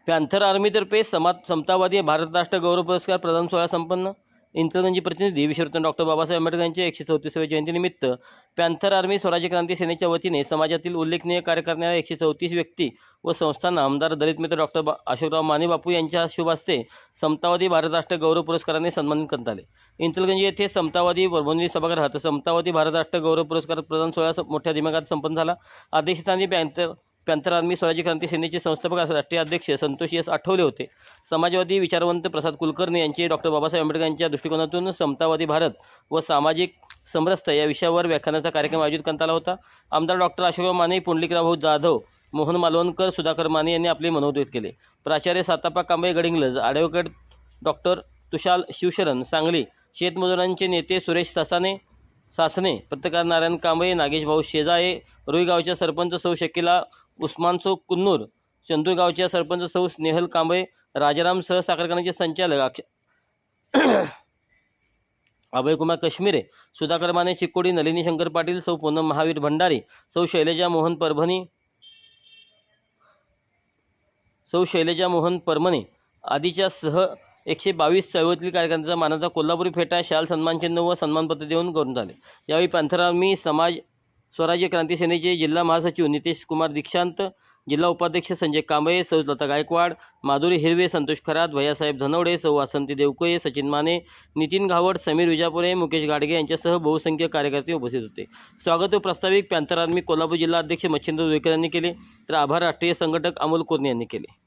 Panther आर्मीतर्फे समतावादी भारत राष्ट्र गौरव पुरस्कार प्रदान सोहळा संपन्न। इंचलकरंजी प्रतिनिधी विश्वरत्न डॉक्टर बाबासाहेब आंबेडकर यांच्या 134व्या जयंतीनिमित्त पॅन्थर आर्मी स्वराज्य क्रांती सेनेच्या वतीने समाजातील उल्लेखनीय कार्य करणाऱ्या 134 व्यक्ती व संस्थांना आमदार दलित मित्र डॉक्टर अशोकराव माने बापू यांच्या शुभ हस्ते समतावादी भारत राष्ट्र गौरव पुरस्काराने सन्मानित करण्यात आले। इंचलकरंजी येथे समतावादी परभणी सभागृहात समतावादी भारत राष्ट्र गौरव पुरस्कार प्रदान सोहळा मोठ्या दिमागात संपन्न झाला। अध्यक्षस्थानी पॅन्थर आर्मी स्वराज्य क्रांती सेनेचे संस्थापक राष्ट्रीय अध्यक्ष संतोष एस आठवले होते। समाजवादी विचारवंत प्रसाद कुलकर्णी यांचे डॉक्टर बाबासाहेब आंबेडकर यांच्या दृष्टिकोनातून समतावादी भारत व सामाजिक समरसता या विषयावर व्याख्यानाचा कार्यक्रम आयोजित करण्यात आला होता। आमदार डॉक्टर अशोकराव माने, पुंडलिकराव जाधव, मोहन मालवणकर, सुधाकर माने यांनी आपले मनोगत व्यक्त केले। प्राचार्य सातापा कांबळे गडिंग्लज, ॲडव्होकेट डॉक्टर तुषाल शिवशरण सांगली, शेतमजुरांचे नेते सुरेश सासने, पत्रकार नारायण कांबळे, नागेश भाऊ शेजाळे, रुईगावच्या सरपंच सौ शकीला उस्मान सौ कुन्नूर, चंदूरगावच्या सरपंच सौ स्नेहल कांबळे, राजाराम साखर कारखान्याचे संचालक अभयकुमार कश्मीरे, सुधाकर माने चिक्कोडी, नलिनी शंकर पाटील, सौ पूनम महावीर भंडारी, सौ शैलजा मोहन परभणी आदीच्या सह 122 चळवळीतील कार्यकर्त्यांचा मानाचा कोल्हापुरी फेटा, शाल, सन्मानचिन्ह व सन्मानपत्र देऊन गौरव झाले। यावेळी पॅन्थर आर्मी स्वराज्य क्रांती सेनेचे जिल्हा महासचिव नितेश कुमार दीक्षांत, जिल्हा उपाध्यक्ष संजय कांबळे, सौ लता गायकवाड, माधुरी हिरवे, संतोष खरात, भैयासाहेब धनवडे, सौ वासंती देवकोये, सचिन माने, नितीन घावड, समीर विजापुरे, मुकेश गाडगे यांच्यासह बहुसंख्य कार्यकर्ते उपस्थित होते। स्वागत व प्रास्ताविक पॅन्थर आर्मी कोल्हापूर जिल्हा अध्यक्ष मच्छिंद्र रुईकर यांनी केले, तर आभार राष्ट्रीय संघटक अमोल कोरणे यांनी केले।